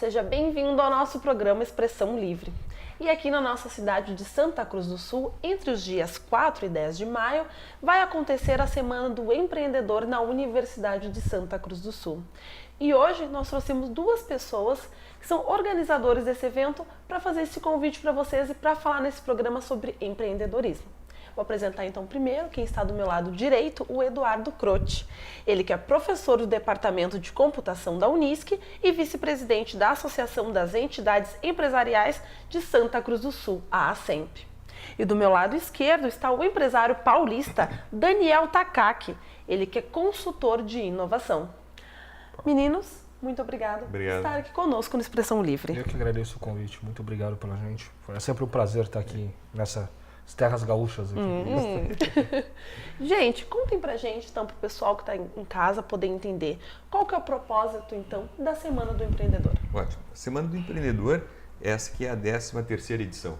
seja bem-vindo ao nosso programa Expressão Livre. E aqui na nossa cidade de Santa Cruz do Sul, entre os dias 4 e 10 de maio, vai acontecer a Semana do Empreendedor na Universidade de Santa Cruz do Sul. E hoje nós trouxemos duas pessoas que são organizadores desse evento para fazer esse convite para vocês e para falar nesse programa sobre empreendedorismo. Vou apresentar então primeiro quem está do meu lado direito, o Eduardo Croce. Ele que é professor do Departamento de Computação da Unisc e vice-presidente da Associação das Entidades Empresariais de Santa Cruz do Sul, a ASEMP. E do meu lado esquerdo está o empresário paulista Daniel Takaki, ele que é consultor de inovação. Meninos, muito obrigado por estar aqui conosco no Expressão Livre. Eu que agradeço o convite, muito obrigado pela gente. É sempre um prazer estar aqui nessas terras gaúchas aqui. Gente, contem pra gente, então, pro pessoal que tá em casa poder entender. Qual que é o propósito, então, da Semana do Empreendedor? Ótimo. A Semana do Empreendedor, essa que é a 13ª edição.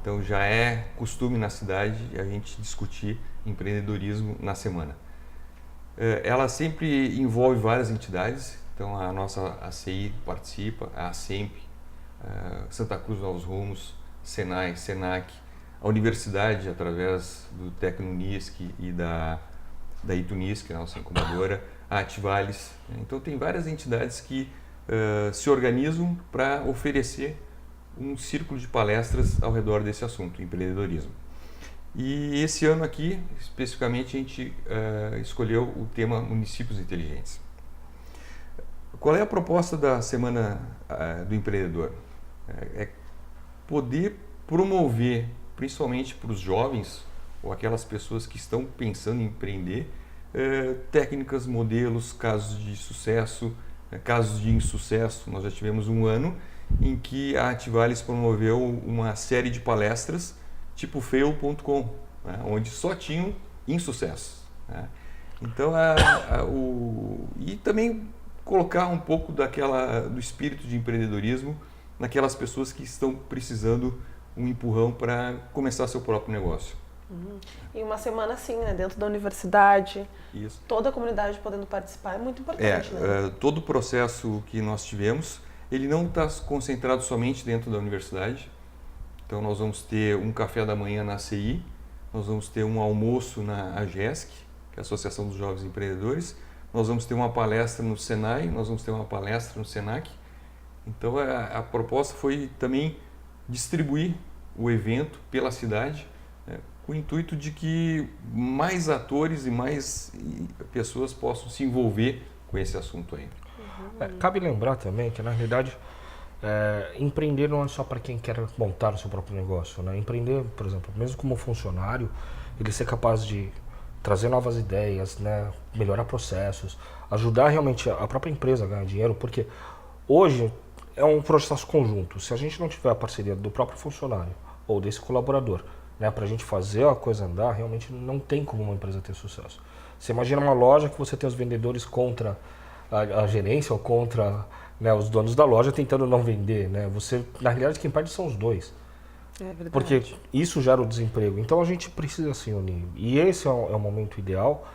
Então já é costume na cidade a gente discutir empreendedorismo na semana. Ela sempre envolve várias entidades, então a nossa ACI participa, a ASEMP, Santa Cruz Novos Rumos, Senai, Senac, a universidade, através do Tecnunisc e da Itunisc, a nossa incubadora, a Ativales. Então, tem várias entidades que se organizam para oferecer um círculo de palestras ao redor desse assunto, empreendedorismo. E esse ano aqui, especificamente, a gente escolheu o tema Municípios Inteligentes. Qual é a proposta da Semana do Empreendedor? É poder promover, principalmente para os jovens ou aquelas pessoas que estão pensando em empreender, técnicas, modelos, casos de sucesso, casos de insucesso. Nós já tivemos um ano em que a Ativales promoveu uma série de palestras tipo fail.com, né, onde só tinham insucessos. Né? Então, e também colocar um pouco do espírito de empreendedorismo naquelas pessoas que estão precisando um empurrão para começar seu próprio negócio. E uma semana assim, né, dentro da universidade, Isso. Toda a comunidade podendo participar é muito importante. Né? Todo o processo que nós tivemos, ele não está concentrado somente dentro da universidade. Então nós vamos ter um café da manhã na ACI, nós vamos ter um almoço na AGESC, que é a Associação dos Jovens Empreendedores, nós vamos ter uma palestra no Senai, nós vamos ter uma palestra no Senac. Então a proposta foi também distribuir o evento pela cidade, com o intuito de que mais atores e mais pessoas possam se envolver com esse assunto aí. Cabe lembrar também que, na realidade, empreender não é só para quem quer montar o seu próprio negócio. Né? Empreender, por exemplo, mesmo como funcionário, ele ser capaz de trazer novas ideias, né? Melhorar processos, ajudar realmente a própria empresa a ganhar dinheiro, porque hoje é um processo conjunto. Se a gente não tiver a parceria do próprio funcionário ou desse colaborador, né, para a gente fazer a coisa andar, realmente não tem como uma empresa ter sucesso. Você imagina uma loja que você tem os vendedores contra a gerência ou contra, né, os donos da loja tentando não vender. Né? Na realidade, quem perde são os dois. É verdade. Porque isso gera o desemprego. Então a gente precisa se unir. E esse é o momento ideal,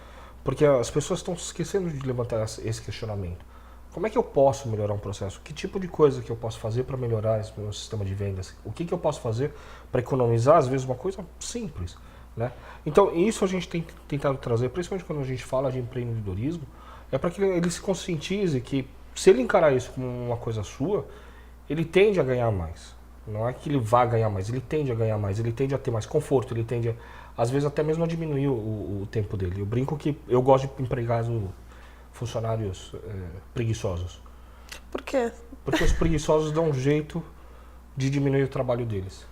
porque as pessoas estão se esquecendo de levantar esse questionamento. Como é que eu posso melhorar um processo? Que tipo de coisa que eu posso fazer para melhorar esse meu sistema de vendas? O que eu posso fazer para economizar, às vezes, uma coisa simples? Né? Então, isso a gente tem tentado trazer, principalmente quando a gente fala de empreendedorismo, é para que ele se conscientize que, se ele encarar isso como uma coisa sua, ele tende a ganhar mais. Não é que ele vá ganhar mais, ele tende a ganhar mais, ele tende a ter mais conforto, ele tende a, às vezes, até mesmo a diminuir o tempo dele. Eu brinco que eu gosto de empregar funcionários preguiçosos. Por quê? Porque os preguiçosos dão um jeito de diminuir o trabalho deles.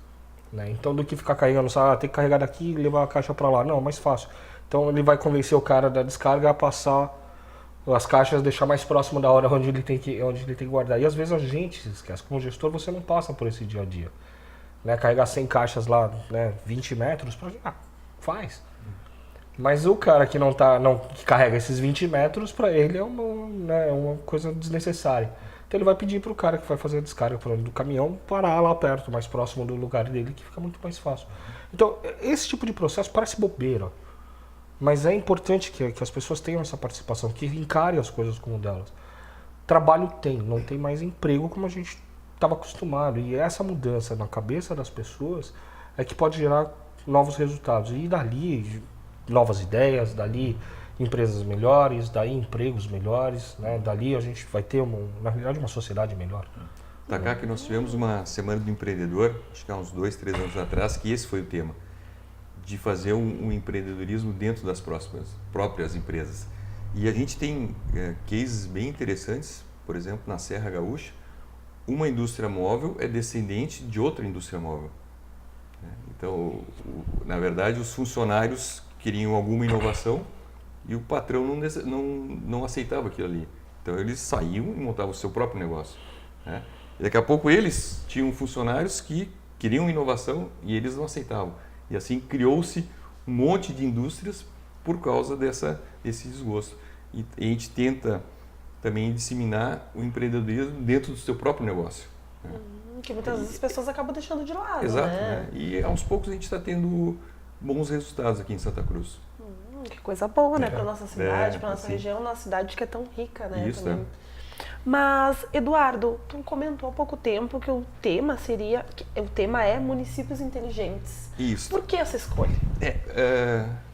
Né? Então, do que ficar carregando, tem que carregar daqui e levar a caixa para lá. Não, mais fácil. Então, ele vai convencer o cara da descarga a passar as caixas, deixar mais próximo da hora onde ele tem que guardar. E às vezes a gente se esquece. Como gestor, você não passa por esse dia a dia. Né? Carregar 100 caixas lá, né, 20 metros, faz. Mas o cara que que carrega esses 20 metros, para ele é uma coisa desnecessária. Então ele vai pedir para o cara que vai fazer a descarga do caminhão parar lá perto, mais próximo do lugar dele, que fica muito mais fácil. Então, esse tipo de processo parece bobeira, mas é importante que as pessoas tenham essa participação, que encarem as coisas como delas. trabalho tem, não tem mais emprego como a gente estava acostumado. E essa mudança na cabeça das pessoas é que pode gerar novos resultados. E dali, novas ideias, dali empresas melhores, daí empregos melhores, né? Dali a gente vai ter, na realidade, uma sociedade melhor. Taká, que nós tivemos uma semana do empreendedor, acho que há uns 2, 3 anos atrás, que esse foi o tema, de fazer um empreendedorismo dentro das próprias empresas. E a gente tem cases bem interessantes, por exemplo, na Serra Gaúcha, uma indústria móvel é descendente de outra indústria móvel. Então, na verdade, os funcionários queriam alguma inovação e o patrão não aceitava aquilo ali. Então, eles saíam e montavam o seu próprio negócio. Né? E daqui a pouco eles tinham funcionários que queriam inovação e eles não aceitavam. E assim criou-se um monte de indústrias por causa desse desgosto. E a gente tenta também disseminar o empreendedorismo dentro do seu próprio negócio. Né? Que muitas vezes as pessoas acabam deixando de lado. Exato. Né? E aos poucos a gente está tendo bons resultados aqui em Santa Cruz. Que coisa boa, né? Para nossa cidade, para nossa assim. região, uma cidade que é tão rica, né? Isso, também. Mas, Eduardo, tu comentou há pouco tempo que o tema é municípios inteligentes. Isso. Por que essa escolha?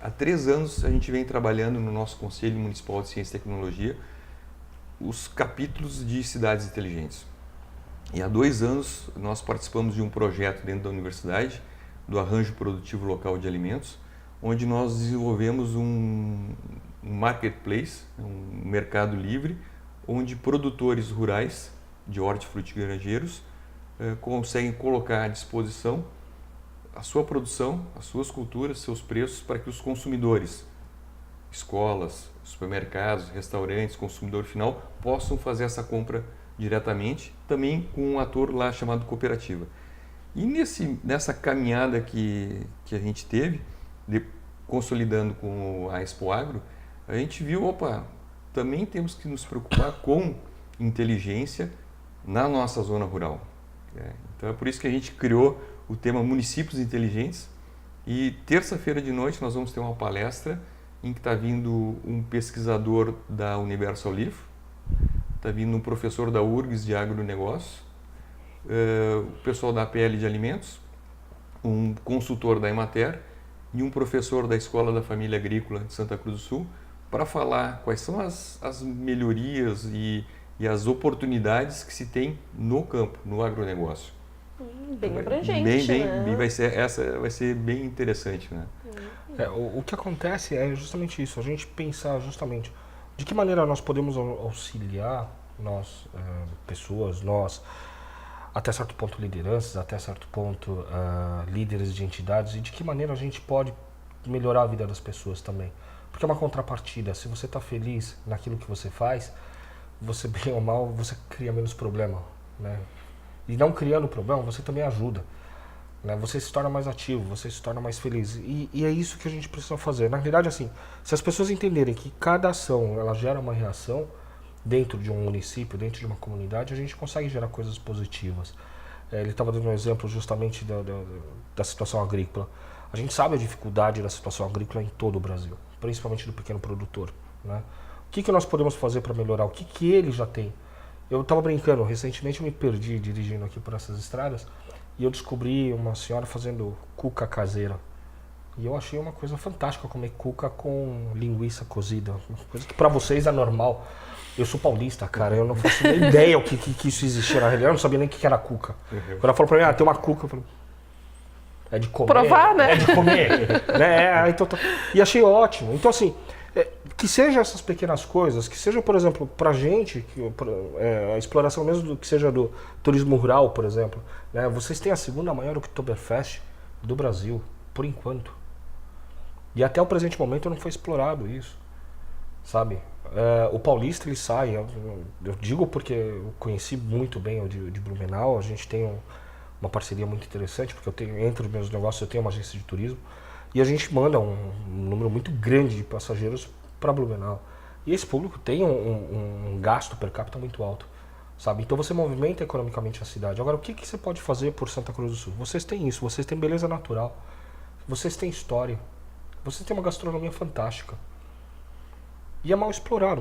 Há 3 anos a gente vem trabalhando no nosso Conselho Municipal de Ciência e Tecnologia os capítulos de cidades inteligentes. E há 2 anos nós participamos de um projeto dentro da universidade, do Arranjo Produtivo Local de Alimentos, onde nós desenvolvemos um marketplace, um mercado livre, onde produtores rurais de hortifrutigranjeiros conseguem colocar à disposição a sua produção, as suas culturas, seus preços para que os consumidores, escolas, supermercados, restaurantes, consumidor final, possam fazer essa compra diretamente, também com um ator lá chamado cooperativa. E nessa caminhada que a gente teve, consolidando com a Expo Agro, a gente viu, também temos que nos preocupar com inteligência na nossa zona rural. Então é por isso que a gente criou o tema Municípios Inteligentes e terça-feira de noite nós vamos ter uma palestra em que está vindo um pesquisador da Universal Leaf, está vindo um professor da URGS de agronegócio, o pessoal da APL de alimentos, um consultor da Emater e um professor da Escola da Família Agrícola de Santa Cruz do Sul, para falar quais são as melhorias e as oportunidades que se tem no campo, no agronegócio. Bem abrangente, né? Essa vai ser bem interessante, né? O que acontece é justamente isso, a gente pensar justamente de que maneira nós podemos auxiliar pessoas, até certo ponto lideranças, até certo ponto líderes de entidades, e de que maneira a gente pode melhorar a vida das pessoas também. Porque é uma contrapartida, se você está feliz naquilo que você faz, você bem ou mal, você cria menos problema, né? E não criando problema, você também ajuda, né? Você se torna mais ativo, você se torna mais feliz. E é isso que a gente precisa fazer. Na realidade, assim, se as pessoas entenderem que cada ação ela gera uma reação dentro de um município, dentro de uma comunidade, a gente consegue gerar coisas positivas. Ele estava dando um exemplo justamente da situação agrícola. A gente sabe a dificuldade da situação agrícola em todo o Brasil, principalmente do pequeno produtor, né? O que nós podemos fazer para melhorar? O que ele já tem? Eu estava brincando, recentemente eu me perdi dirigindo aqui por essas estradas e eu descobri uma senhora fazendo cuca caseira. E eu achei uma coisa fantástica comer cuca com linguiça cozida, uma coisa que para vocês é normal. Eu sou paulista, cara, eu não faço nem ideia o que isso existia na realidade, eu não sabia nem o que era cuca. Quando ela falou para mim, tem uma cuca, eu falei, é de comer. Provar, né? É de comer. Né? Então, e achei ótimo. Então, assim, que sejam essas pequenas coisas, que seja, por exemplo, pra gente, a exploração mesmo que seja do turismo rural, por exemplo, né? Vocês têm a segunda maior Oktoberfest do Brasil, por enquanto. E até o presente momento não foi explorado isso, sabe? O paulista, ele sai, eu digo porque eu conheci muito bem o de Blumenau, a gente tem uma parceria muito interessante, porque entre os meus negócios eu tenho uma agência de turismo, e a gente manda um número muito grande de passageiros para Blumenau. E esse público tem um gasto per capita muito alto, sabe? Então você movimenta economicamente a cidade. Agora, o que você pode fazer por Santa Cruz do Sul? Vocês têm isso, vocês têm beleza natural, vocês têm história, vocês têm uma gastronomia fantástica. E é mal explorado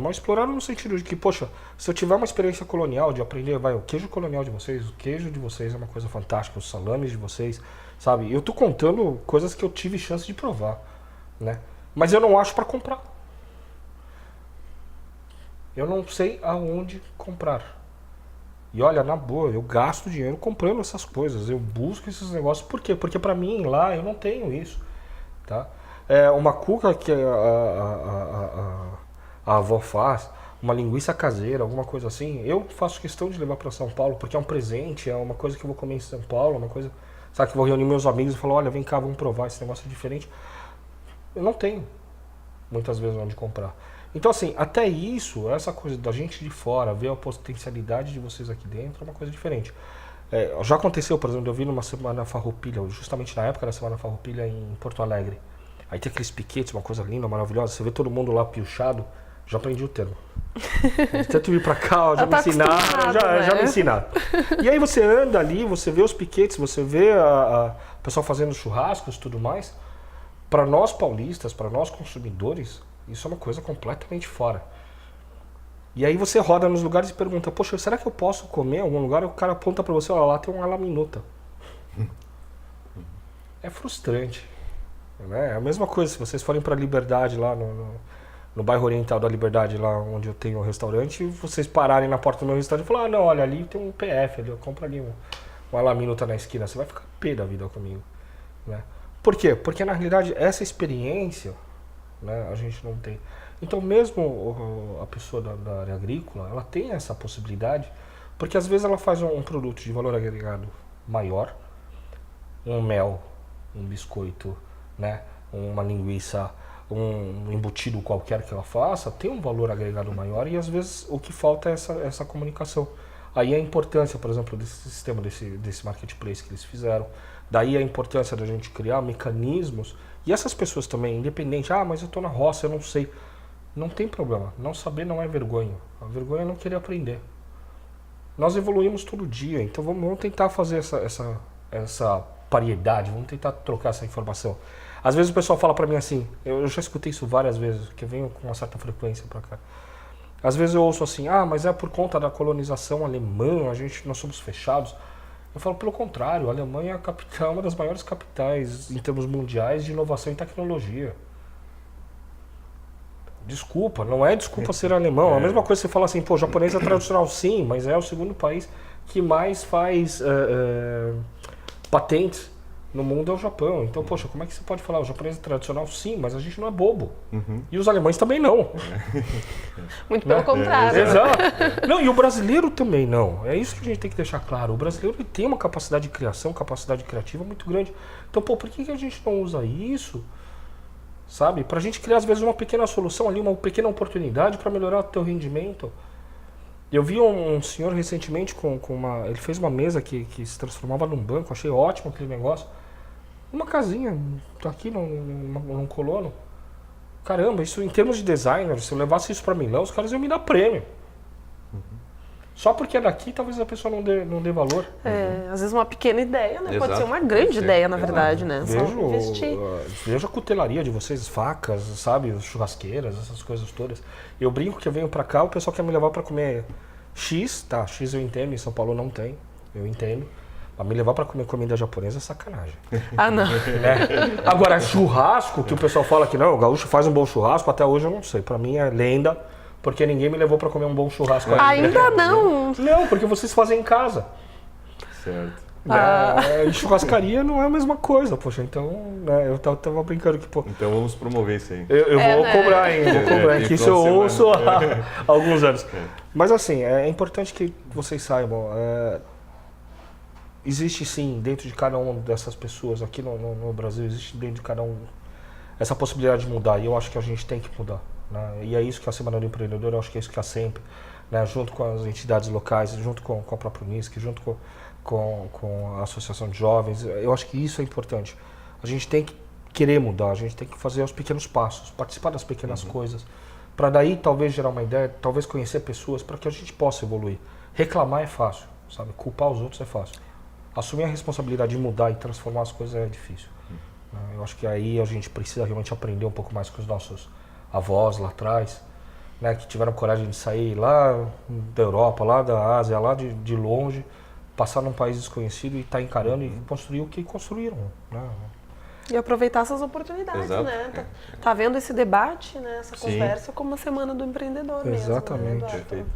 no sentido de que, poxa, se eu tiver uma experiência colonial de aprender, o queijo colonial de vocês, o queijo de vocês é uma coisa fantástica, os salames de vocês, sabe? Eu tô contando coisas que eu tive chance de provar, né? Mas eu não acho para comprar. Eu não sei aonde comprar. E olha, na boa, eu gasto dinheiro comprando essas coisas, eu busco esses negócios. Por quê? Porque pra mim lá eu não tenho isso, tá? Uma cuca que a avó faz, uma linguiça caseira, alguma coisa assim, eu faço questão de levar para São Paulo, porque é um presente, é uma coisa que eu vou comer em São Paulo, uma coisa, sabe, que eu vou reunir meus amigos e falar, olha, vem cá, vamos provar, esse negócio é diferente. Eu não tenho, muitas vezes, onde comprar. Então, assim, até isso, essa coisa da gente de fora, ver a potencialidade de vocês aqui dentro, é uma coisa diferente. Já aconteceu, por exemplo, eu vi numa Semana Farroupilha, justamente na época da Semana Farroupilha em Porto Alegre. Aí tem aqueles piquetes, uma coisa linda, maravilhosa, você vê todo mundo lá piochado. Já aprendi o termo. Tanto vir pra cá, já me ensinaram, já me ensinaram. E aí você anda ali, você vê os piquetes, você vê o pessoal fazendo churrascos e tudo mais. Para nós paulistas, para nós consumidores, isso é uma coisa completamente fora. E aí você roda nos lugares e pergunta, poxa, será que eu posso comer em algum lugar? E o cara aponta para você, olha lá tem uma laminuta. É frustrante. Né? É a mesma coisa, se vocês forem para Liberdade lá no bairro Oriental da Liberdade, lá onde eu tenho um restaurante, e vocês pararem na porta do meu restaurante e falar, não, olha, ali tem um PF, ali, eu compro ali uma laminuta na esquina, você vai ficar pé da vida comigo. Né? Por quê? Porque na realidade essa experiência, né, a gente não tem. Então mesmo a pessoa da área agrícola, ela tem essa possibilidade, porque às vezes ela faz um produto de valor agregado maior, um mel, um biscoito, né, uma linguiça, um embutido qualquer que ela faça, tem um valor agregado maior e às vezes o que falta é essa comunicação. Aí a importância, por exemplo, desse sistema, desse marketplace que eles fizeram, daí a importância da gente criar mecanismos, e essas pessoas também, independente, mas eu estou na roça, eu não sei, não tem problema, não saber não é vergonha, a vergonha é não querer aprender. Nós evoluímos todo dia, então vamos tentar fazer essa paridade, vamos tentar trocar essa informação. Às vezes o pessoal fala pra mim assim, eu já escutei isso várias vezes, que eu venho com uma certa frequência pra cá. Às vezes eu ouço assim, mas é por conta da colonização alemã, nós somos fechados. Eu falo pelo contrário, a Alemanha é a capital, uma das maiores capitais em termos mundiais de inovação e tecnologia. Desculpa, não é desculpa ser alemão. A mesma coisa que você fala assim, pô, japonês é tradicional, sim, mas é o segundo país que mais faz patentes no mundo é o Japão. Então, poxa, como é que você pode falar? O japonês é tradicional? Sim, mas a gente não é bobo. E os alemães também não. Muito pelo contrário. Exato. Não, e o brasileiro também não. É isso que a gente tem que deixar claro. O brasileiro ele tem uma capacidade de criação, capacidade criativa muito grande. Então, pô, por que a gente não usa isso, sabe? Pra gente criar, às vezes, uma pequena solução ali, uma pequena oportunidade para melhorar o teu rendimento. Eu vi um senhor recentemente ele fez uma mesa que se transformava num banco, achei ótimo aquele negócio. Uma casinha, aqui num colono. Caramba, isso em termos de designer, se eu levasse isso para Milão, os caras iam me dar prêmio. Só porque é daqui, talvez a pessoa não dê valor. Às vezes uma pequena ideia, né? Exato. Pode ser uma grande ideia, na verdade, né? Só Vejo, investir. vejo a cutelaria de vocês, facas, sabe, churrasqueiras, essas coisas todas. Eu brinco que eu venho pra cá, o pessoal quer me levar pra comer X, tá, X eu entendo, em São Paulo não tem, eu entendo. Mas me levar pra comer comida japonesa é sacanagem. Ah, não. Né? Agora, churrasco, que o pessoal fala que não, o gaúcho faz um bom churrasco, até hoje eu não sei. Pra mim é lenda, porque ninguém me levou pra comer um bom churrasco. Ainda não. Não, porque vocês fazem em casa. Certo. E churrascaria não é a mesma coisa, poxa, então, né, eu tava brincando que, pô... Então vamos promover isso aí. Eu vou cobrar ainda, vou cobrar, que isso eu ouço há alguns anos. Mas assim, é importante que vocês saibam, existe sim, dentro de cada uma dessas pessoas aqui no Brasil, existe dentro de cada um essa possibilidade de mudar, e eu acho que a gente tem que mudar. Né? E é isso que a Semana do Empreendedor, eu acho que é isso que a SEMP, né, junto com as entidades locais, junto com a própria Unisc, junto com a Associação de Jovens, eu acho que isso é importante. A gente tem que querer mudar, a gente tem que fazer os pequenos passos, participar das pequenas coisas, para daí talvez gerar uma ideia, talvez conhecer pessoas, para que a gente possa evoluir. Reclamar é fácil, sabe? Culpar os outros é fácil. Assumir a responsabilidade de mudar e transformar as coisas é difícil. Eu acho que aí a gente precisa realmente aprender um pouco mais com os nossos avós lá atrás, né, que tiveram coragem de sair lá da Europa, lá da Ásia, lá de longe, passar num país desconhecido e estar encarando e construir o que construíram, né? E aproveitar essas oportunidades, Exato. né? Tá vendo esse debate, né? Essa Sim. conversa como uma semana do empreendedor mesmo. Exatamente. Né, Eduardo? Perfeito.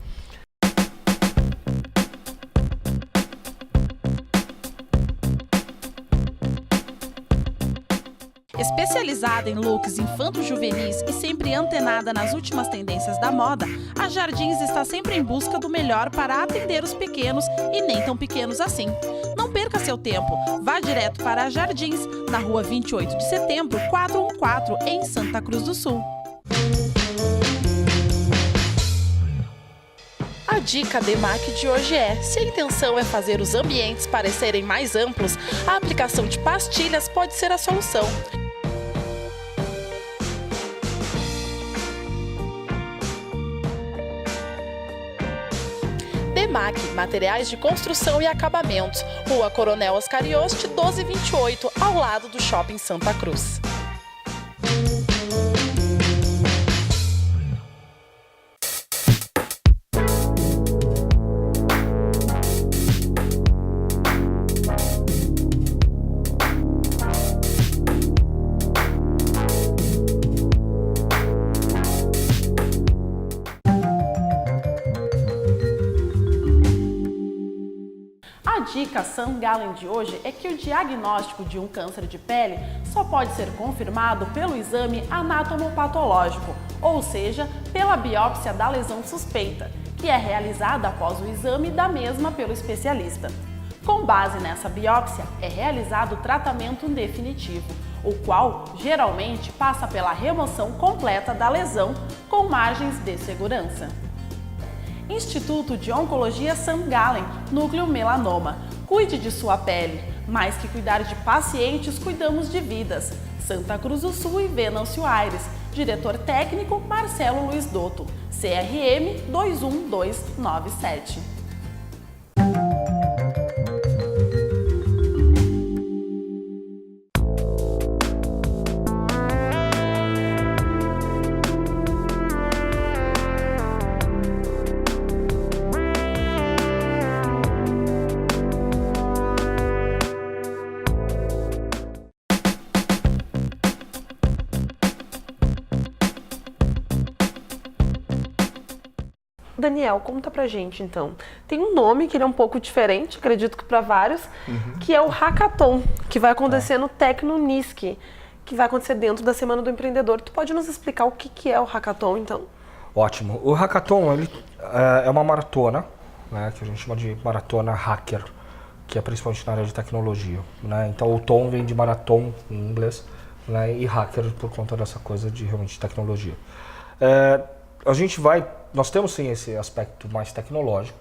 Especializada em looks infanto-juvenis e sempre antenada nas últimas tendências da moda, a Jardins está sempre em busca do melhor para atender os pequenos e nem tão pequenos assim. Não perca seu tempo, vá direto para a Jardins, na rua 28 de setembro, 414, em Santa Cruz do Sul. A dica DEMAC de hoje é: se a intenção é fazer os ambientes parecerem mais amplos, a aplicação de pastilhas pode ser a solução. DEMAC, materiais de construção e acabamentos, Rua Coronel Oscar Ioste, 1228, ao lado do Shopping Santa Cruz. A dica St. Gallen de hoje é que o diagnóstico de um câncer de pele só pode ser confirmado pelo exame anatomopatológico, ou seja, pela biópsia da lesão suspeita, que é realizada após o exame da mesma pelo especialista. Com base nessa biópsia, é realizado o tratamento definitivo, o qual geralmente passa pela remoção completa da lesão com margens de segurança. Instituto de Oncologia St. Gallen, Núcleo Melanoma. Cuide de sua pele. Mais que cuidar de pacientes, cuidamos de vidas. Santa Cruz do Sul e Venâncio Aires. Diretor técnico Marcelo Luiz Dotto. CRM 21297. Daniel, conta pra gente então. Tem um nome que ele é um pouco diferente, acredito que para vários, que é o Hackathon, que vai acontecer no Tecnonisc, que vai acontecer dentro da Semana do Empreendedor. Tu pode nos explicar o que é o Hackathon, então? Ótimo. O Hackathon ele, é uma maratona, né, que a gente chama de maratona hacker, que é principalmente na área de tecnologia, né? Então o tom vem de marathon em inglês, né, e hacker por conta dessa coisa de realmente tecnologia. Nós temos sim esse aspecto mais tecnológico,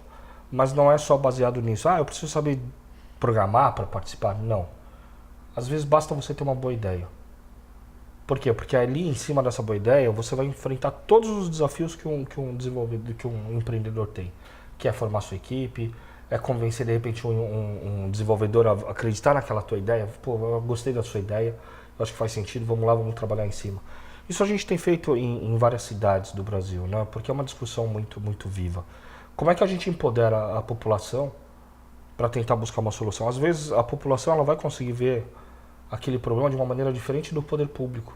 mas não é só baseado nisso. Eu preciso saber programar para participar. Não. Às vezes basta você ter uma boa ideia. Por quê? Porque ali em cima dessa boa ideia você vai enfrentar todos os desafios que um empreendedor tem. Que é formar sua equipe, é convencer de repente um desenvolvedor a acreditar naquela tua ideia. Pô, eu gostei da sua ideia, eu acho que faz sentido, vamos lá, vamos trabalhar em cima. Isso a gente tem feito em várias cidades do Brasil, né? Porque é uma discussão muito, muito viva. Como é que a gente empodera a população para tentar buscar uma solução? Às vezes a população ela vai conseguir ver aquele problema de uma maneira diferente do poder público.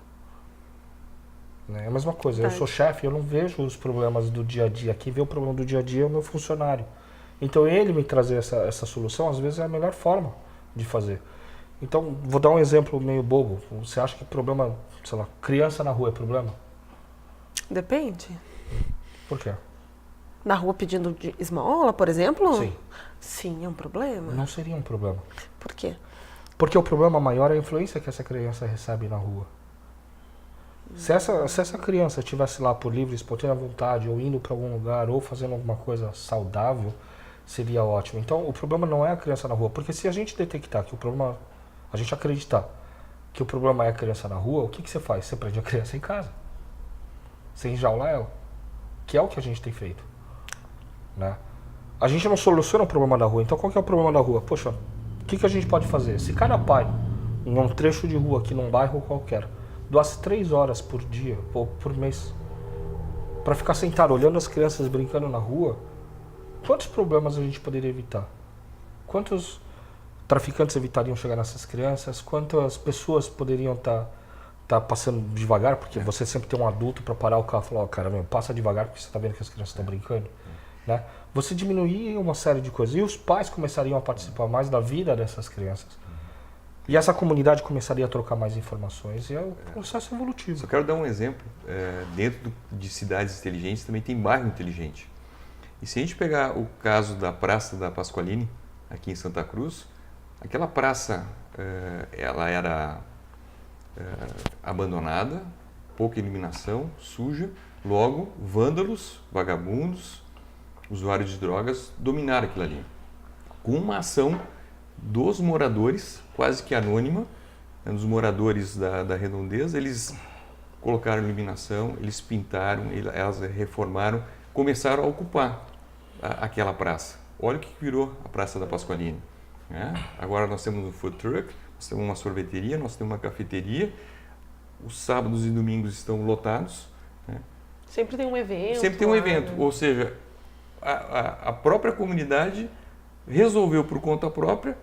É a mesma coisa, eu sou chefe, eu não vejo os problemas do dia a dia. Quem vê o problema do dia a dia é o meu funcionário. Então ele me trazer essa solução, às vezes é a melhor forma de fazer. Então, vou dar um exemplo meio bobo. Você acha que problema, sei lá, criança na rua é problema? Depende. Por quê? Na rua pedindo esmola, por exemplo? Sim. Sim, é um problema. Não seria um problema. Por quê? Porque o problema maior é a influência que essa criança recebe na rua. Se essa criança estivesse lá por livre, espontânea vontade, ou indo para algum lugar, ou fazendo alguma coisa saudável, seria ótimo. Então, o problema não é a criança na rua. Porque se a gente detectar que o problema... A gente acreditar que o problema é a criança na rua, o que você faz? Você prende a criança em casa. Você enjaula ela. Que é o que a gente tem feito. Né? A gente não soluciona o problema da rua. Então qual que é o problema da rua? Poxa, o que a gente pode fazer? Se cada pai, em um trecho de rua aqui num bairro qualquer, doasse 3 horas por dia ou por mês para ficar sentado olhando as crianças brincando na rua, quantos problemas a gente poderia evitar? Quantos traficantes evitariam chegar nessas crianças? Quantas pessoas poderiam estar passando devagar? Porque você sempre tem um adulto para parar o carro e falar, ó, cara, meu, passa devagar porque você está vendo que as crianças estão brincando. Né? Você diminuiria uma série de coisas. E os pais começariam a participar mais da vida dessas crianças. E essa comunidade começaria a trocar mais informações. E é um processo evolutivo. Só quero dar um exemplo. Dentro de cidades inteligentes também tem bairro inteligente. E se a gente pegar o caso da Praça da Pasqualini, aqui em Santa Cruz, aquela praça ela era abandonada, pouca iluminação, suja, logo vândalos, vagabundos, usuários de drogas dominaram aquilo ali. Com uma ação dos moradores, quase que anônima, dos moradores da redondeza, eles colocaram iluminação, eles pintaram, elas reformaram, começaram a ocupar aquela praça. Olha o que virou a Praça da Pasqualini. Agora nós temos um food truck, nós temos uma sorveteria, nós temos uma cafeteria, os sábados e domingos estão lotados. Sempre tem um evento. Sempre tem um evento, ou seja, a própria comunidade resolveu por conta própria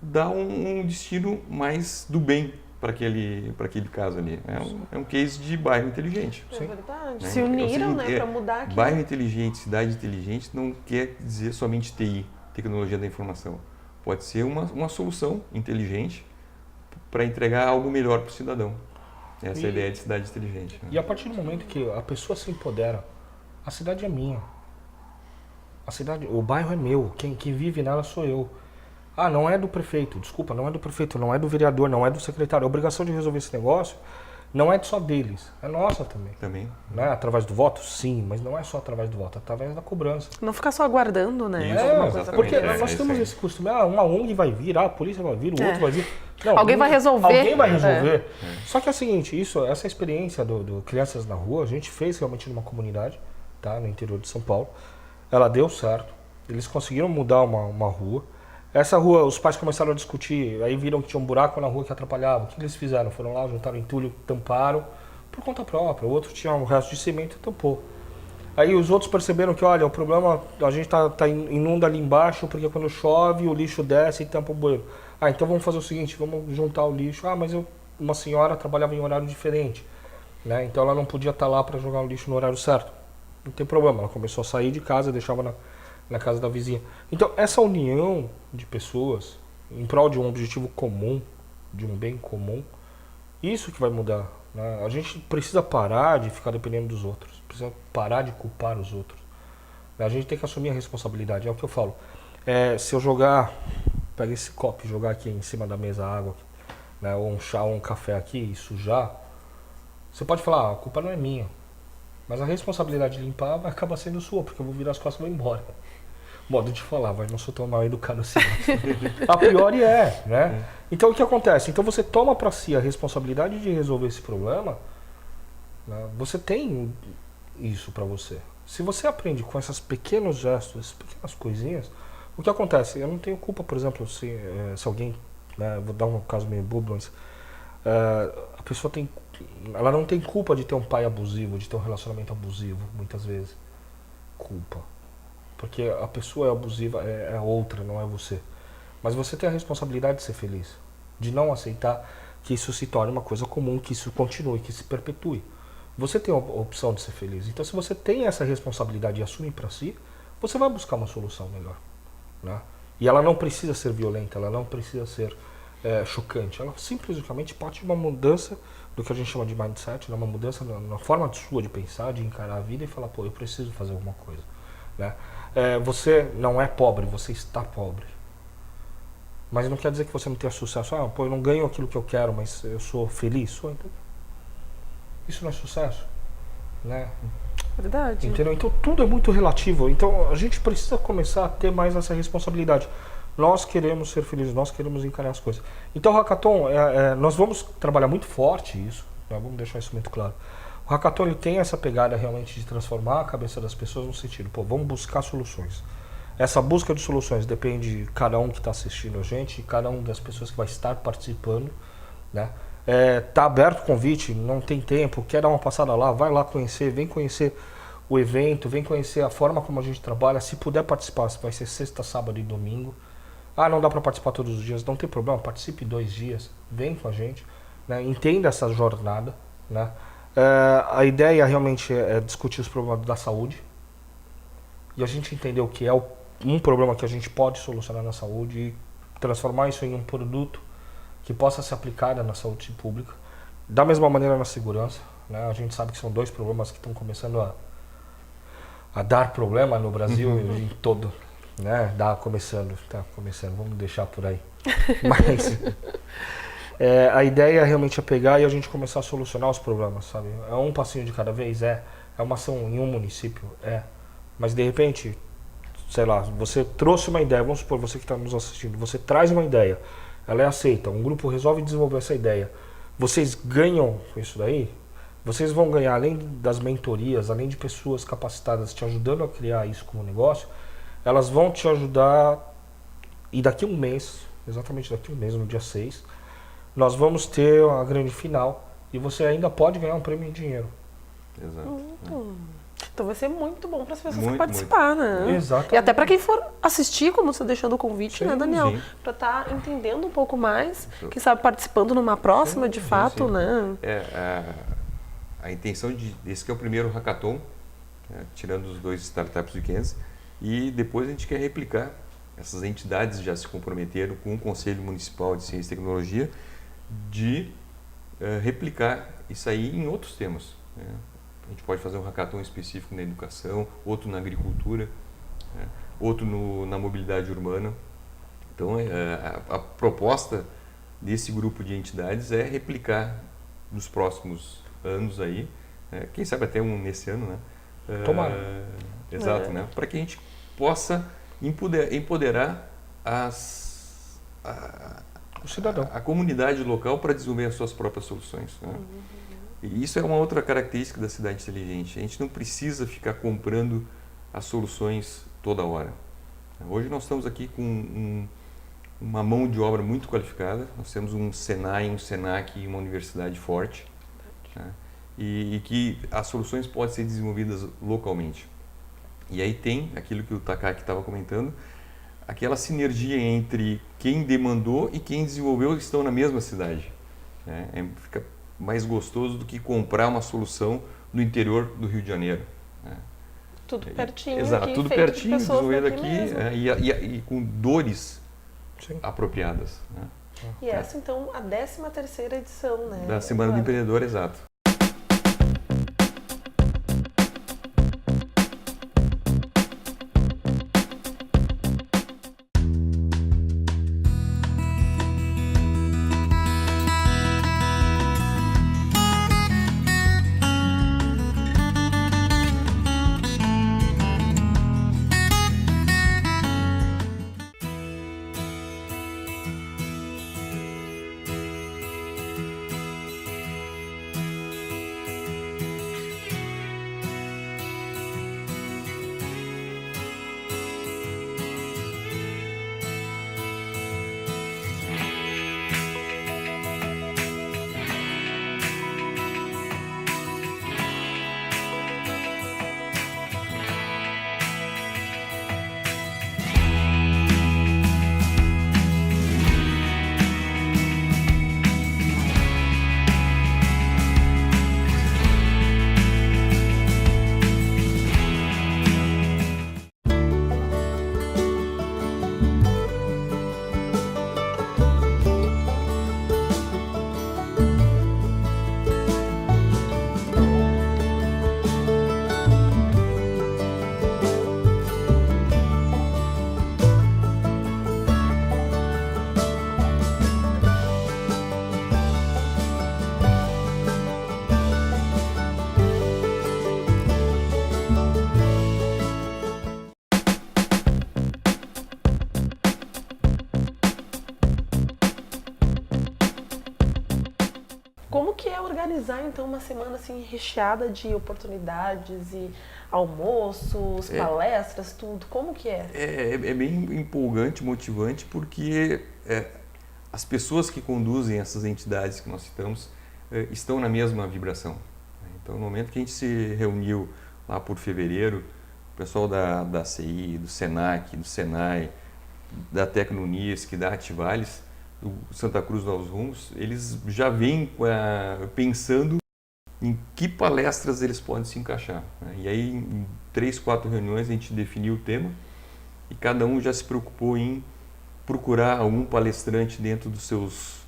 dar um destino mais do bem para aquele caso ali. É um case de bairro inteligente. É verdade. Né? Se uniram, Ou seja, para mudar aqui. Bairro inteligente, cidade inteligente não quer dizer somente TI, tecnologia da informação. Pode ser uma solução inteligente para entregar algo melhor para o cidadão. Essa é a ideia de cidade inteligente. Né? E a partir do momento que a pessoa se empodera, a cidade é minha. O bairro é meu. Quem vive nela sou eu. Ah, não é do prefeito. Desculpa, não é do prefeito, não é do vereador, não é do secretário. A obrigação de resolver esse negócio não é só deles, é nossa também. Também. Né? Através do voto? Sim, mas não é só através do voto, é através da cobrança. Não ficar só aguardando, né? Isso, Alguma coisa porque acontecer. nós temos esse costume, uma ONG vai vir, a polícia vai vir, o outro vai vir. Não, Alguém vai resolver. Alguém vai resolver. Só que é o seguinte, essa experiência do Crianças na Rua, a gente fez realmente numa comunidade, tá, no interior de São Paulo. Ela deu certo, eles conseguiram mudar uma rua. Essa rua, os pais começaram a discutir, aí viram que tinha um buraco na rua que atrapalhava. O que eles fizeram? Foram lá, juntaram entulho, tamparam, por conta própria. O outro tinha um resto de cimento e tampou. Aí os outros perceberam que, olha, o problema, a gente inunda ali embaixo, porque quando chove o lixo desce e tampa o bueiro. Ah, então vamos fazer o seguinte, vamos juntar o lixo. Ah, mas uma senhora trabalhava em horário diferente, né? Então ela não podia estar lá para jogar o lixo no horário certo. Não tem problema, ela começou a sair de casa, deixava na casa da vizinha. Então essa união de pessoas em prol de um objetivo comum, de um bem comum, isso que vai mudar. Né? A gente precisa parar de ficar dependendo dos outros, precisa parar de culpar os outros. A gente tem que assumir a responsabilidade, é o que eu falo. Se eu pegar esse copo e jogar aqui em cima da mesa a água, né, ou um chá ou um café aqui e sujar, você pode falar, a culpa não é minha. Mas a responsabilidade de limpar vai acabar sendo sua, porque eu vou virar as costas e vou embora. Modo de falar, mas não sou tão mal educado assim. A priori né? Então o que acontece? Então você toma para si a responsabilidade de resolver esse problema, né? Você tem isso para você. Se você aprende com esses pequenos gestos, essas pequenas coisinhas, o que acontece? Eu não tenho culpa, por exemplo, se alguém, né, vou dar um caso meio bobo, mas a pessoa ela não tem culpa de ter um pai abusivo, de ter um relacionamento abusivo, muitas vezes. Culpa. Porque a pessoa é abusiva, é outra, não é você. Mas você tem a responsabilidade de ser feliz, de não aceitar que isso se torne uma coisa comum, que isso continue, que se perpetue. Você tem a opção de ser feliz. Então, se você tem essa responsabilidade e assume para si, você vai buscar uma solução melhor. Né? E ela não precisa ser violenta, ela não precisa ser chocante. Ela simplesmente parte de uma mudança do que a gente chama de mindset, uma mudança na forma sua de pensar, de encarar a vida e falar, pô, eu preciso fazer alguma coisa. Né? Você não é pobre, você está pobre. Mas não quer dizer que você não tenha sucesso. Ah, pô, eu não ganho aquilo que eu quero, mas eu sou feliz. Então, isso não é sucesso, né? Verdade. Entendeu? Então tudo é muito relativo. Então a gente precisa começar a ter mais essa responsabilidade. Nós queremos ser felizes, nós queremos encarar as coisas. Então o Hackathon, nós vamos trabalhar muito forte isso, né? Vamos deixar isso muito claro. O Hackathon ele tem essa pegada realmente de transformar a cabeça das pessoas no sentido, pô, vamos buscar soluções. Essa busca de soluções depende de cada um que está assistindo a gente, de cada uma das pessoas que vai estar participando, né? Tá aberto o convite, não tem tempo, quer dar uma passada lá, vai lá conhecer, vem conhecer o evento, vem conhecer a forma como a gente trabalha. Se puder participar, vai ser sexta, sábado e domingo. Ah, não dá para participar todos os dias, não tem problema, participe 2 dias, vem com a gente, né? Entenda essa jornada, né? A ideia realmente é discutir os problemas da saúde e a gente entender o que é um problema que a gente pode solucionar na saúde e transformar isso em um produto que possa ser aplicado na saúde pública. Da mesma maneira na segurança, né? A gente sabe que são 2 problemas que estão começando a dar problema no Brasil em todo, né? Tá começando, vamos deixar por aí. Mas a ideia realmente é pegar e a gente começar a solucionar os problemas, sabe? É um passinho de cada vez, é uma ação em um município, mas de repente, sei lá, você trouxe uma ideia, vamos supor, você que está nos assistindo, você traz uma ideia, ela é aceita, um grupo resolve desenvolver essa ideia, vocês ganham com isso daí, vocês vão ganhar, além das mentorias, além de pessoas capacitadas te ajudando a criar isso como negócio, elas vão te ajudar, e daqui a um mês, exatamente daqui a um mês, no dia 6, nós vamos ter a grande final, e você ainda pode ganhar um prêmio em dinheiro. Exato. Então vai ser muito bom para as pessoas que Muito, participar, né? Exatamente. E até para quem for assistir, como você deixando o convite, Sim, né, Daniel? sim. Para estar entendendo um pouco mais, quem sabe participando numa próxima, de fato, sim. né? A intenção desse que é o primeiro hackathon, tirando os 2 startups weekends, e depois a gente quer replicar. Essas entidades já se comprometeram com o Conselho Municipal de Ciência e Tecnologia de replicar isso aí em outros temas, né? A gente pode fazer um hackathon específico na educação, outro na agricultura, outro na mobilidade urbana. Então, a proposta desse grupo de entidades é replicar nos próximos anos aí, quem sabe até um nesse ano, né? Tomara. Exato, né? Para que a gente possa empoderar O cidadão. a comunidade local para desenvolver as suas próprias soluções, né? E isso é uma outra característica da cidade inteligente. A gente não precisa ficar comprando as soluções toda hora. Hoje nós estamos aqui com uma mão de obra muito qualificada. Nós temos um Senai, um Senac e uma universidade forte, né? E que as soluções podem ser desenvolvidas localmente. E aí tem aquilo que o Takaki estava comentando, aquela sinergia entre quem demandou e quem desenvolveu estão na mesma cidade, né? Fica mais gostoso do que comprar uma solução no interior do Rio de Janeiro, né? Tudo pertinho. Exato, aqui, tudo feito de pertinho, pessoas desenvolvido daqui aqui, mesmo. e com dores Sim. apropriadas, né? E essa, então, a 13ª edição, né? Da Semana do Empreendedor, exato. Como que é organizar, então, uma semana assim recheada de oportunidades e almoços, palestras, tudo? Como que é? É bem empolgante, motivante, porque as pessoas que conduzem essas entidades que nós citamos estão na mesma vibração. Então, no momento que a gente se reuniu lá por fevereiro, o pessoal da CI, do SENAC, do SENAI, da Tecnonisc, da Ativales, do Santa Cruz Novos Rumos, eles já vêm pensando em que palestras eles podem se encaixar. E aí, em 3, 4 reuniões, a gente definiu o tema e cada um já se preocupou em procurar algum palestrante dentro dos seus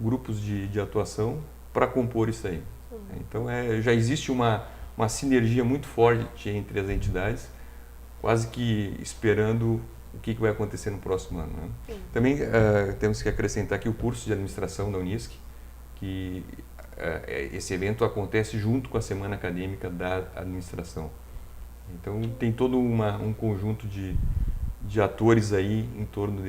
grupos de atuação para compor isso aí. Então, já existe uma sinergia muito forte entre as entidades, quase que esperando o que vai acontecer no próximo ano. Né? Também temos que acrescentar aqui o curso de administração da Unisc, que esse evento acontece junto com a semana acadêmica da administração. Então tem todo um conjunto de atores aí em torno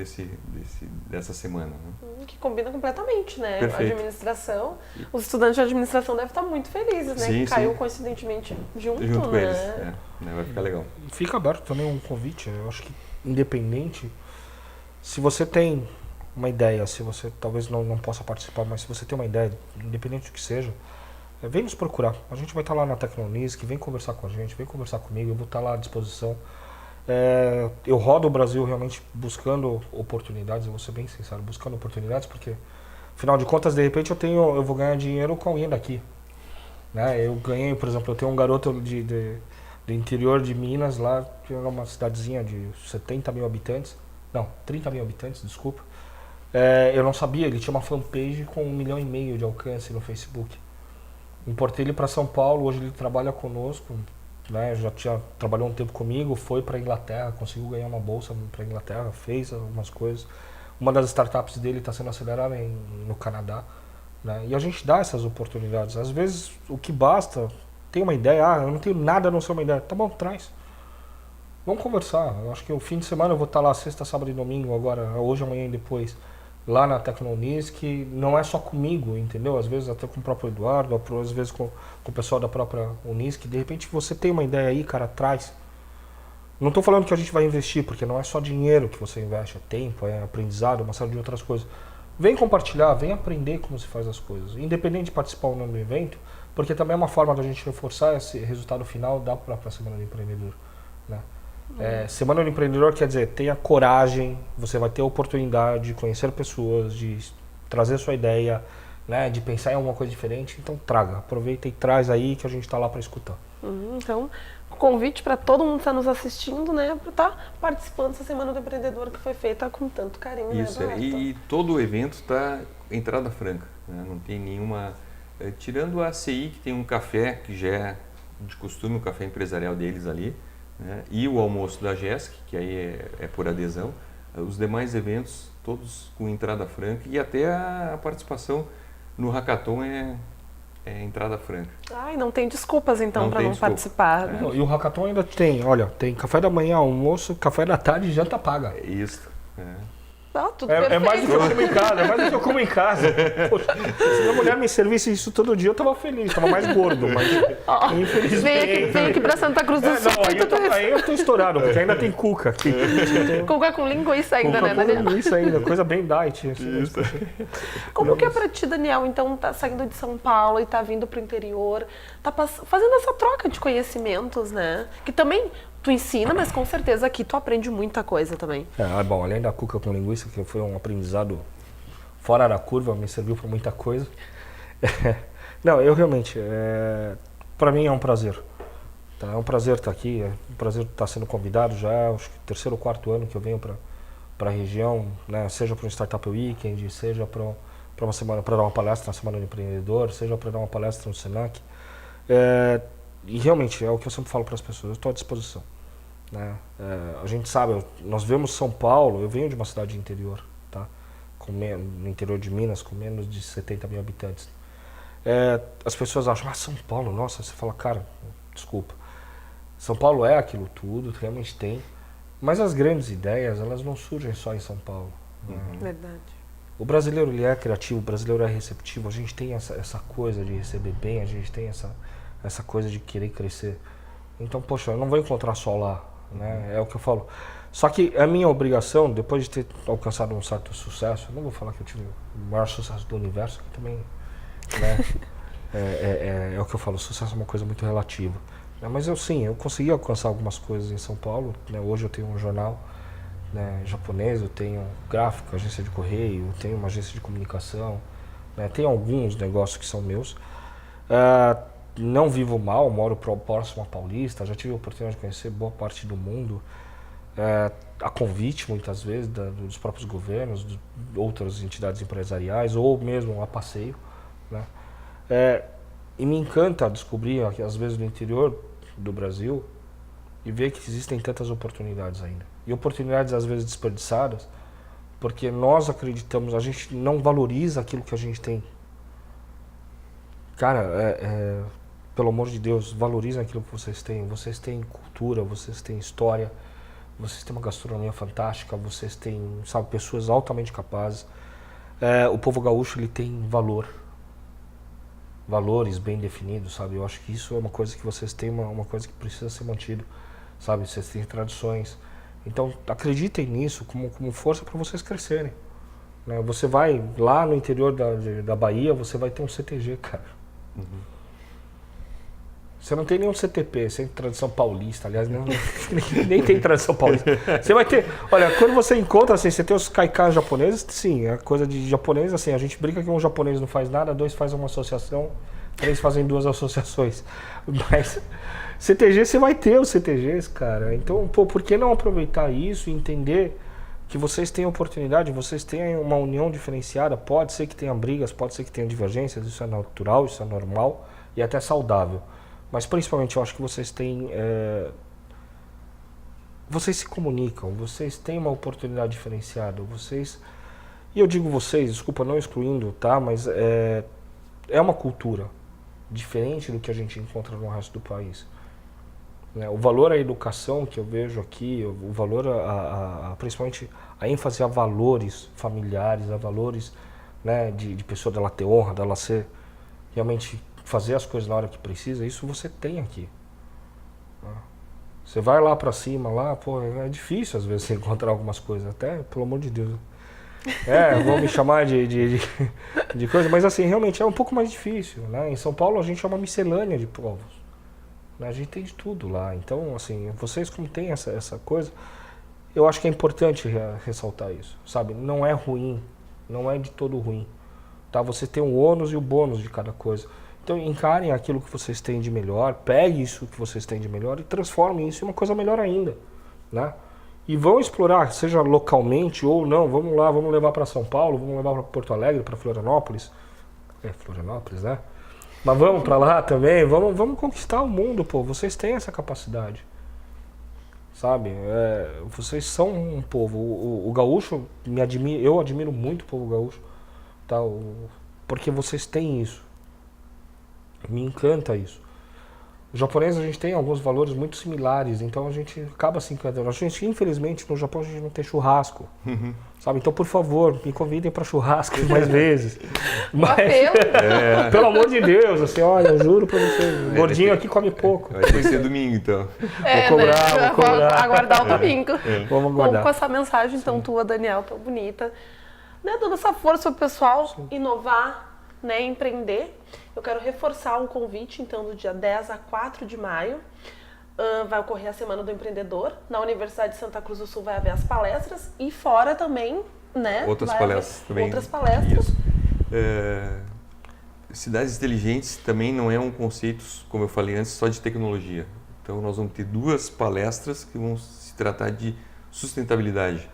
dessa semana. Né? Que combina completamente, né? Perfeito. A administração, os estudantes de administração devem estar muito felizes, né? Sim, que caiu sim. coincidentemente junto Junto com né? eles. Vai ficar legal. Fica aberto também um convite, eu acho que independente, se você tem uma ideia, se você talvez não possa participar, mas se você tem uma ideia, independente do que seja, vem nos procurar. A gente vai estar lá na Tecnonisc, vem conversar com a gente, vem conversar comigo, eu vou estar lá à disposição. Eu rodo o Brasil realmente buscando oportunidades, eu vou ser bem sincero, buscando oportunidades, porque afinal de contas, de repente eu vou ganhar dinheiro com alguém daqui. Né? Eu ganhei, por exemplo, eu tenho um garoto do interior de Minas, lá, que é uma cidadezinha de 70 mil habitantes, não, 30 mil habitantes, desculpa. Eu não sabia, ele tinha uma fanpage com 1,5 milhão de alcance no Facebook. Importei ele para São Paulo, hoje ele trabalha conosco, né? Já trabalhou um tempo comigo, foi para a Inglaterra, conseguiu ganhar uma bolsa para a Inglaterra, fez algumas coisas. Uma das startups dele está sendo acelerada no Canadá. Né? E a gente dá essas oportunidades. Às vezes o que basta, tem uma ideia, eu não tenho nada a não ser uma ideia, tá bom, traz. Vamos conversar. Eu acho que o fim de semana eu vou estar lá sexta, sábado e domingo, agora, hoje, amanhã e depois, lá na Tecnonisc, não é só comigo, entendeu? Às vezes até com o próprio Eduardo, às vezes com o pessoal da própria Unisc. De repente você tem uma ideia aí, cara, traz. Não estou falando que a gente vai investir, porque não é só dinheiro que você investe, é tempo, é aprendizado, uma série de outras coisas. Vem compartilhar, vem aprender como se faz as coisas, independente de participar ou não do evento, porque também é uma forma da gente reforçar esse resultado final da própria Semana do Empreendedor. Né? Semana do Empreendedor quer dizer, tenha coragem, você vai ter a oportunidade de conhecer pessoas, de trazer sua ideia, né, de pensar em alguma coisa diferente, então traga, aproveita e traz aí que a gente está lá para escutar. Então, convite para todo mundo que está nos assistindo, né, para estar participando dessa Semana do Empreendedor que foi feita com tanto carinho. Isso, né, e todo o evento está entrada franca, né? Não tem nenhuma... tirando a CI, que tem um café, que já é de costume, o café empresarial deles ali, né? E o almoço da GESC, que aí é por adesão, os demais eventos todos com entrada franca e até a participação no Hackathon é entrada franca. Ai, não tem desculpas então para não participar. Né? E o Hackathon ainda tem, olha, tem café da manhã, almoço, café da tarde e janta paga. Isso. Tudo perfeito. Mais do que eu como em casa, é mais do que eu como em casa. Poxa, se minha mulher me servisse isso todo dia, eu tava feliz, tava mais gordo, mas infelizmente... Vem aqui pra Santa Cruz do Sul. Aí eu tô estourado, porque ainda tem cuca aqui. Cuca com linguiça ainda, cuca né, Daniel? Com linguiça ainda, coisa bem diet. Assim, Como que é pra ti, Daniel, então, tá saindo de São Paulo e tá vindo pro interior, tá fazendo essa troca de conhecimentos, né? Que também... Tu ensina, mas com certeza aqui tu aprende muita coisa também. Bom, além da cuca com linguiça, que foi um aprendizado fora da curva, me serviu para muita coisa. Não, eu realmente, para mim é um prazer. Tá? É um prazer estar aqui, é um prazer estar sendo convidado já, acho que 3º ou 4º ano que eu venho para a região, né? Seja para um Startup Weekend, seja para uma semana, para dar uma palestra na Semana do Empreendedor, seja para dar uma palestra no SENAC. E realmente, é o que eu sempre falo para as pessoas, eu estou à disposição. Né? A gente sabe, nós vemos São Paulo, eu venho de uma cidade de interior, tá? No interior de Minas, com menos de 70 mil habitantes. As pessoas acham, São Paulo, nossa, você fala, cara, desculpa. São Paulo é aquilo tudo, realmente tem, mas as grandes ideias, elas não surgem só em São Paulo. Verdade. O brasileiro, ele é criativo, o brasileiro é receptivo, a gente tem essa coisa de receber bem, a gente tem essa coisa de querer crescer. Então, poxa, eu não vou encontrar só lá, né? É o que eu falo. Só que a minha obrigação, depois de ter alcançado um certo sucesso, não vou falar que eu tive o maior sucesso do universo, que também, né, é o que eu falo, sucesso é uma coisa muito relativa. Mas eu consegui alcançar algumas coisas em São Paulo, né? Hoje eu tenho um jornal, né, japonês, eu tenho gráfico, agência de correio, eu tenho uma agência de comunicação, né? Tenho alguns negócios que são meus. Não vivo mal, moro próximo a Paulista, já tive a oportunidade de conhecer boa parte do mundo, a convite muitas vezes dos próprios governos, de outras entidades empresariais ou mesmo a passeio, né? E me encanta descobrir, às vezes no interior do Brasil, e ver que existem tantas oportunidades ainda. E oportunidades às vezes desperdiçadas, porque nós acreditamos, a gente não valoriza aquilo que a gente tem. Cara, pelo amor de Deus, valorizem aquilo que vocês têm. Vocês têm cultura, vocês têm história, vocês têm uma gastronomia fantástica, vocês têm, sabe, pessoas altamente capazes. O povo gaúcho, ele tem valores bem definidos, sabe? Eu acho que isso é uma coisa que vocês têm, uma coisa que precisa ser mantido, sabe? Vocês têm tradições. Então, acreditem nisso como força para vocês crescerem, né? Você vai lá no interior da Bahia, você vai ter um CTG, cara. Uhum. Você não tem nenhum CTP, sem tradição paulista, aliás, nem tem tradição paulista. Você vai ter, olha, quando você encontra, assim, você tem os kaikan japoneses, sim, é coisa de japonês, assim, a gente brinca que um japonês não faz nada, 2 fazem uma associação, 3 fazem 2 associações. Mas CTG, você vai ter os CTGs, cara. Então, por que não aproveitar isso e entender que vocês têm oportunidade, vocês têm uma união diferenciada, pode ser que tenha brigas, pode ser que tenha divergências, isso é natural, isso é normal e até saudável. Mas principalmente eu acho que vocês têm, vocês se comunicam, vocês têm uma oportunidade diferenciada, e eu digo vocês, desculpa, não excluindo, tá? Mas é uma cultura diferente do que a gente encontra no resto do país. Né? O valor à educação que eu vejo aqui, o valor principalmente a ênfase a valores familiares, a valores, né, de pessoa dela ter honra, dela ser realmente fazer as coisas na hora que precisa, isso você tem aqui. Você vai lá pra cima, lá, pô, é difícil às vezes você encontrar algumas coisas, até, pelo amor de Deus. Vão me chamar de coisa, mas assim, realmente é um pouco mais difícil, né? Em São Paulo a gente é uma miscelânea de povos, né? A gente tem de tudo lá, então, assim, vocês como tem essa coisa, eu acho que é importante ressaltar isso, sabe? Não é ruim, não é de todo ruim, tá? Você tem o ônus e o bônus de cada coisa. Então encarem aquilo que vocês têm de melhor, peguem isso que vocês têm de melhor e transformem isso em uma coisa melhor ainda, né? E vão explorar, seja localmente ou não, vamos lá, vamos levar para São Paulo, vamos levar para Porto Alegre, para Florianópolis. Florianópolis, né? Mas vamos para lá também, vamos conquistar o mundo, pô, vocês têm essa capacidade, sabe? Vocês são um povo, o gaúcho, eu admiro muito o povo gaúcho, tá? Porque vocês têm isso. Me encanta isso. O japonês, a gente tem alguns valores muito similares, então a gente acaba se encantando. A gente, infelizmente, no Japão a gente não tem churrasco, sabe? Então, por favor, me convidem para churrasco mais vezes. Mas, pelo amor de Deus, assim, olha, eu juro para você, gordinho aqui come pouco. Vai ser domingo, então. Vou cobrar. Aguardar o domingo. Vamos aguardar. Com essa mensagem, então, tua, Daniel, tão bonita, né? Toda essa força pro pessoal inovar, né? Empreender. Eu quero reforçar um convite, então, do dia 10 a 4 de maio. Vai ocorrer a Semana do Empreendedor. Na Universidade de Santa Cruz do Sul vai haver as palestras e fora também, né? Outras palestras também. Outras palestras. Cidades inteligentes também não é um conceito, como eu falei antes, só de tecnologia. Então, nós vamos ter 2 palestras que vão se tratar de sustentabilidade,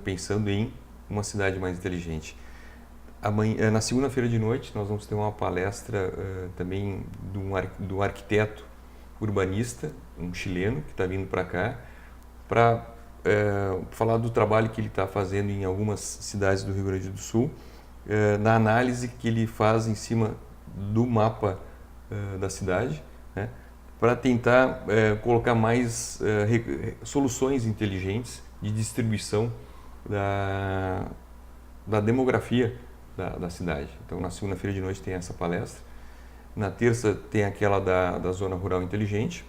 pensando em uma cidade mais inteligente. Amanhã, na segunda-feira de noite, nós vamos ter uma palestra também de um arquiteto urbanista, um chileno, que está vindo para cá, para falar do trabalho que ele está fazendo em algumas cidades do Rio Grande do Sul, na análise que ele faz em cima do mapa da cidade, né, para tentar colocar mais soluções inteligentes de distribuição da demografia da cidade. Então, na segunda-feira de noite tem essa palestra. Na terça tem aquela da Zona Rural Inteligente.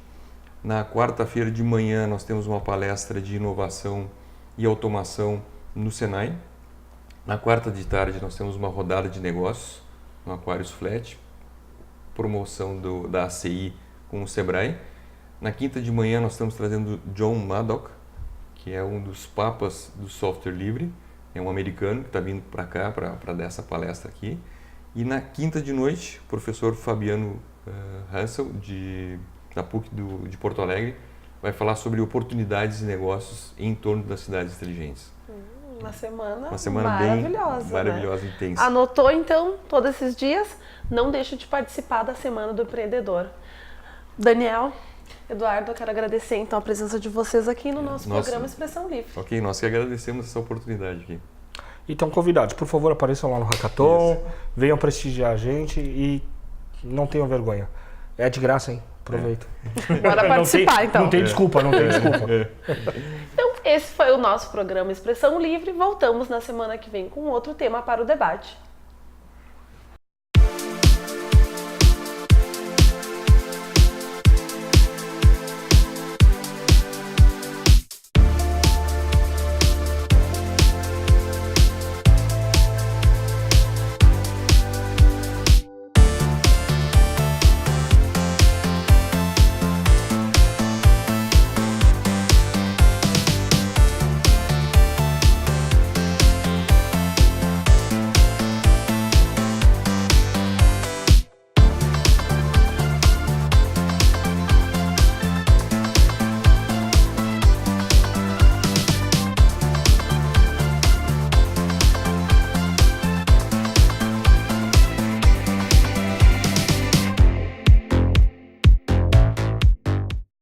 Na quarta-feira de manhã nós temos uma palestra de inovação e automação no Senai. Na quarta de tarde nós temos uma rodada de negócios no Aquarius Flat, promoção da ACI com o Sebrae. Na quinta de manhã nós estamos trazendo John Maddock, que é um dos papas do software livre, é um americano que está vindo para cá para dar essa palestra aqui. E na quinta de noite, o professor Fabiano Hansel, da PUC de Porto Alegre, vai falar sobre oportunidades de negócios em torno das cidades inteligentes. Uma semana maravilhosa, bem maravilhosa, né? intensa. Anotou então todos esses dias? Não deixe de participar da Semana do Empreendedor. Daniel, Eduardo, eu quero agradecer então a presença de vocês aqui no nosso programa Expressão Livre. Ok, nós que agradecemos essa oportunidade aqui. Então, convidados, por favor, apareçam lá no Hackathon, venham prestigiar a gente e não tenham vergonha. É de graça, hein? Aproveita. Bora participar, então. Não tem desculpa, não tem desculpa. Então, esse foi o nosso programa Expressão Livre. Voltamos na semana que vem com outro tema para o debate.